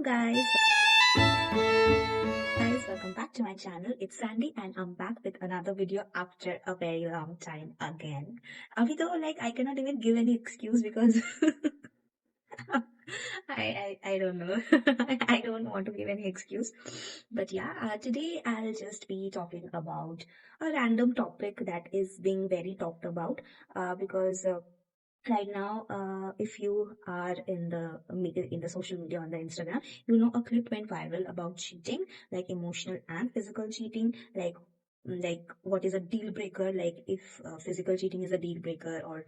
Guys, welcome back to my channel. It's Sandy and I'm back with another video after a very long time again. Abhi though, I cannot even give any excuse because I don't know. I don't want to give any excuse. But yeah, today I'll just be talking about a random topic that is being very talked about because right now, if you are in the social media on the Instagram, a clip went viral about cheating, like emotional and physical cheating, like what is a deal breaker, like if physical cheating is a deal breaker or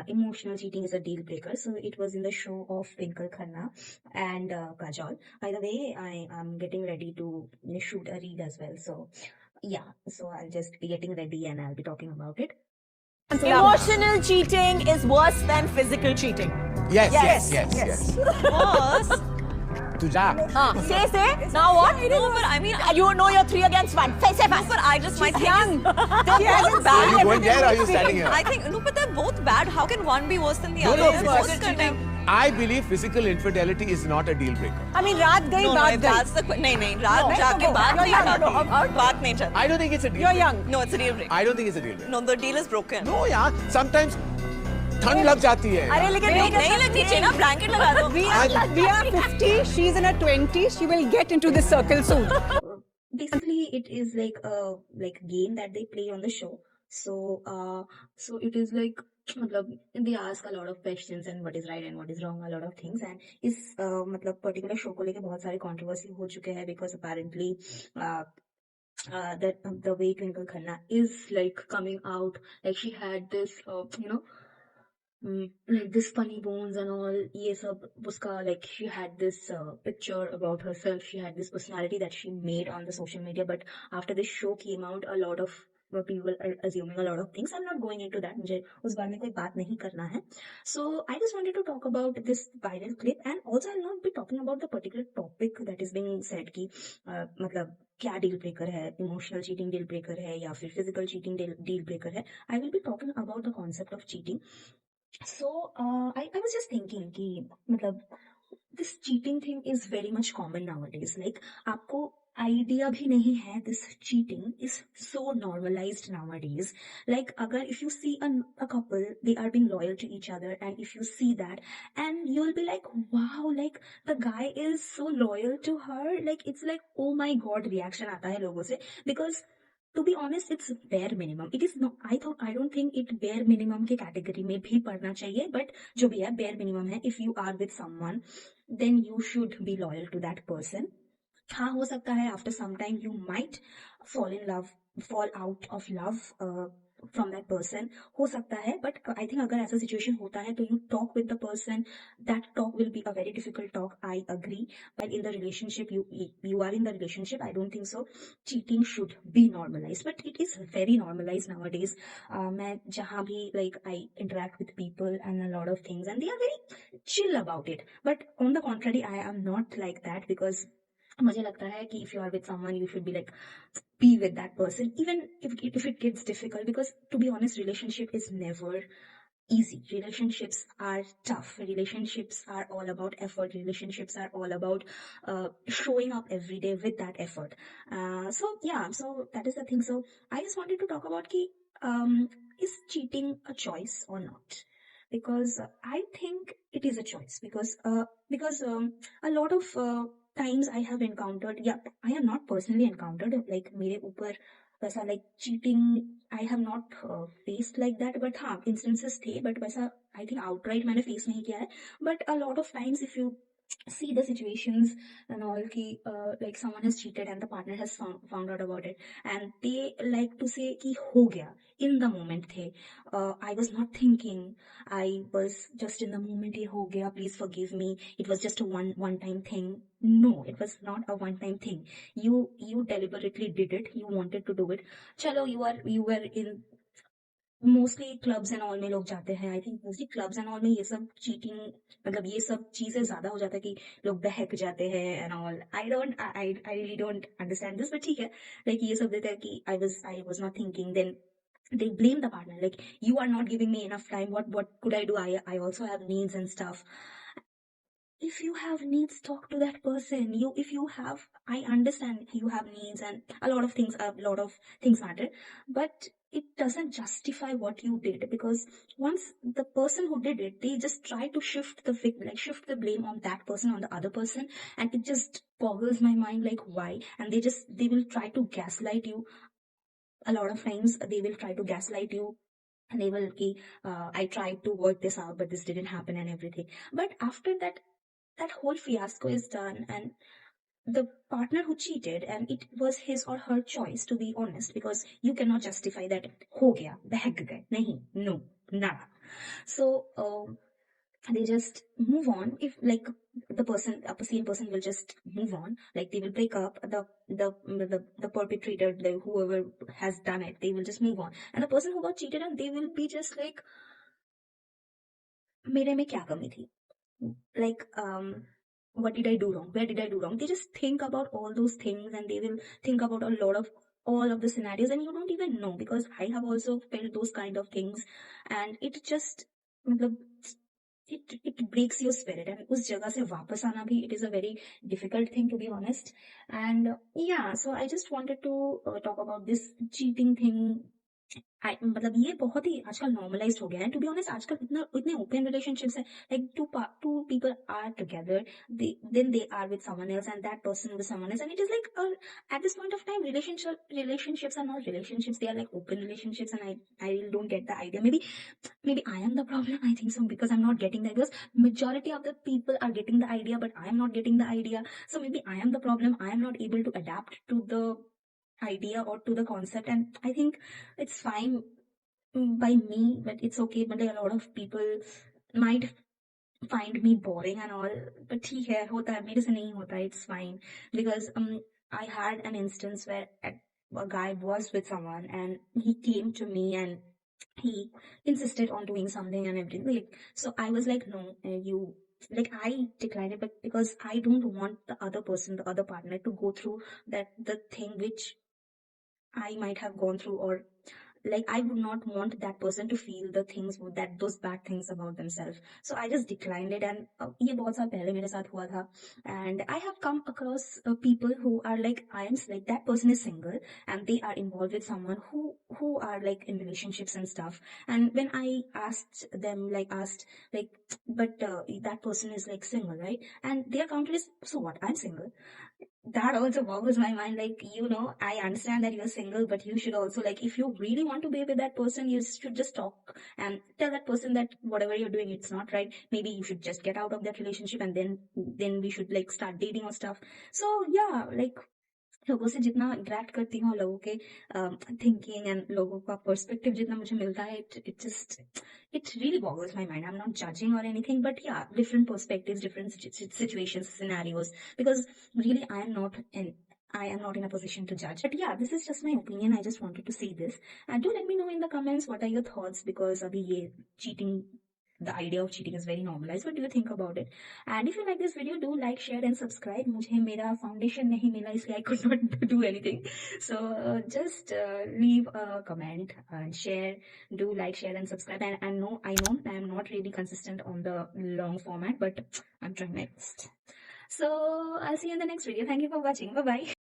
emotional cheating is a deal breaker. So it was in the show of Twinkle Khanna and Kajol. By the way, I am getting ready to shoot a reel as well. So yeah, so I'll just be getting ready and I'll be talking about it. Emotional cheating is worse than physical cheating. Yes. Worse? तुझा Say. Now what? No, but I mean, You know you're 3 against 1. Say fast. but I just might think Young. they're Are both you bad. going there or are you standing here? I think no, but they're both bad. How can one be worse than the No, other? no, They're physical both cheating. condemned. I believe physical infidelity is not a deal breaker. I mean, रात गई No, बात if गई. that's the नहीं रात No, जाके no, बात you're नहीं young, जाती. no, बात नहीं जाती. I don't think it's a deal You're breaker. young. No, it's a deal breaker. I don't think it's a deal breaker. No, the deal is broken. No यार, sometimes ठंड लग जाती है. अरे लेकिन नहीं लगती चाहिए ना ब्लैंकेट लगा दो. We are 50. She's in her 20s. She will get into this circle soon. Basically it is like a game that they play on the show. So it is like मतलब they ask a lot of questions and what is right and what is wrong, a lot of things. And इस मतलब particular show को लेके बहुत सारे controversy हो चुके हैं because apparently that the way Twinkle Khanna is like coming out, like she had this like this funny bones and all ये सब उसका, like she had this picture about herself, she had this personality that she made on the social media. But after this show came out, a lot of people are assuming a lot of things. I'm not going into that, मुझे उस बारे में कोई बात नहीं करना है. So I just wanted to talk about this viral clip, and also I'll not be talking about the particular topic that is being said कि मतलब क्या डील ब्रेकर है, इमोशनल चीटिंग डील ब्रेकर है या फिर फिजिकल चीटिंग डील ब्रेकर है. I will be talking about the concept of cheating. So I was just thinking कि मतलब this cheating thing is very much common nowadays. Like आपको idea भी नहीं है, this cheating is so normalized nowadays. Like अगर if you see a couple, they are being loyal to each other, and if you see that, and you'll be like, wow, like the guy is so loyal to her, like it's like, oh my god, reaction आता है लोगों से. Because to be honest, it's bare minimum. It is not, I don't think it bare minimum के category में भी पढ़ना चाहिए, but जो भी है bare minimum है. If you are with someone, then you should be loyal to that person. हाँ, हो सकता है after some time you might fall out of love from that person. हो सकता है, but I think अगर ऐसा situation होता है तो you talk with the person. That talk will be a very difficult talk, I agree. But in the relationship, you are in the relationship, I don't think so cheating should be normalized, but it is very normalized nowadays. मैं जहाँ भी like I interact with people and a lot of things, and they are very chill about it. But on the contrary, I am not like that, because मुझे लगता है कि if you are with someone, you should be like be with that person even if it gets difficult, because to be honest, relationship is never easy. Relationships are tough. Relationships are all about effort. Relationships are all about showing up every day with that effort. So that is the thing. So I just wanted to talk about ki is cheating a choice or not? Because I think it is a choice, because a lot of times I have encountered, I have not personally encountered like मेरे ऊपर वैसा like cheating I have not faced like that, but हाँ instances थे, but वैसा I think outright मैंने face नहीं किया है. But a lot of times if you see the situations and all ki like someone has cheated and the partner has found out about it, and they like to say ki ho gaya, in the moment the I was not thinking, I was just in the moment, ye ho gaya, please forgive me, it was just a one time thing. No, it was not a one time thing. You deliberately did it, you wanted to do it. Chalo, you were in mostly clubs and all में लोग जाते हैं. I think mostly clubs and all में ये सब cheating, मतलब ये सब चीजें ज्यादा हो जाता है कि लोग बहक जाते हैं and all. I really don't understand this, but ठीक है. लाइक ये सब देता है कि I was not thinking, then they blame the partner, like you are not giving me enough time, what could I do, I also have needs and stuff. if you have needs, talk to that person. If you have, I understand you have needs and a lot of things matter, but it doesn't justify what you did, because once the person who did it, they just try to shift the blame on that person, on the other person, and it just boggles my mind, like why? And they will try to gaslight you. A lot of times they will try to gaslight you, and they will be, I tried to work this out, but this didn't happen and everything. But after that whole fiasco is done, and the partner who cheated, and it was his or her choice, to be honest, because you cannot justify that. Ho gaya, behag gaye. Nahi, no, nada. So they just move on. If like a same person will just move on, like they will break up. The perpetrator, whoever has done it, they will just move on, and the person who got cheated on, they will be just like, मेरे में क्या कमी थी? Like, what did I do wrong? Where did I do wrong? They just think about all those things, and they will think about all of the scenarios, and you don't even know, because I have also felt those kind of things, and it just, मतलब, it breaks your spirit, and उस जगह से वापस आना भी, it is a very difficult thing, to be honest. And yeah, so I just wanted to talk about this cheating thing. मतलब ये बहुत ही आजकल नॉर्मलाइज्ड हो गया है, टू बी ऑनेस्ट. आजकल इतने ओपन रिलेशनशिप्स है, like two people are together, then they are with someone else, and that person with someone else, and it is like, at this point of time, relationships are not relationships, they are like open relationships, and I really don't get the idea. Maybe I am the problem. I think so, because I'm not getting that, because majority of the people are getting the idea, but I am not getting the idea. So maybe I am the problem. I am not able to adapt to the idea or to the concept, and I think it's fine by me, but it's okay. But a lot of people might find me boring and all, but ठीक है, होता है, मेरे से नहीं होता, it's fine. Because I had an instance where a guy was with someone, and he came to me, and he insisted on doing something and everything, like, so I was like, no, I declined it, but because I don't want the other person, the other partner, to go through the thing which I might have gone through, or like I would not want that person to feel those bad things about themselves. So I just declined it, and ये बहुत साल पहले मेरे साथ हुआ था. And I have come across people who are like, that person is single, and they are involved with someone who are like in relationships and stuff. And when I asked them, but that person is like single, right? And their counter is, so what, I'm single. That also boggles my mind. Like, I understand that you're single, but you should also, like, if you really want to be with that person, you should just talk and tell that person that whatever you're doing, it's not right. Maybe you should just get out of that relationship, and then we should like start dating or stuff. So yeah, like, लोगों से जितना interact करती हूँ, लोगों के thinking and लोगों का perspective जितना मुझे मिलता है, it really boggles my mind. I'm not judging or anything, but yeah, different perspectives, different situations, scenarios, because really I am not in a position to judge. But yeah, this is just my opinion. I just wanted to say this. And do let me know in the comments what are your thoughts, because abhi ye cheating, the idea of cheating is very normalized. What do you think about it? And if you like this video, do like, share and subscribe. मुझे मेरा foundation नहीं मिला, इसलिए I could not do anything. So just leave a comment and share. Do like, share and subscribe. And I know I am not really consistent on the long format, but I'm trying my best. So I'll see you in the next video. Thank you for watching. Bye bye.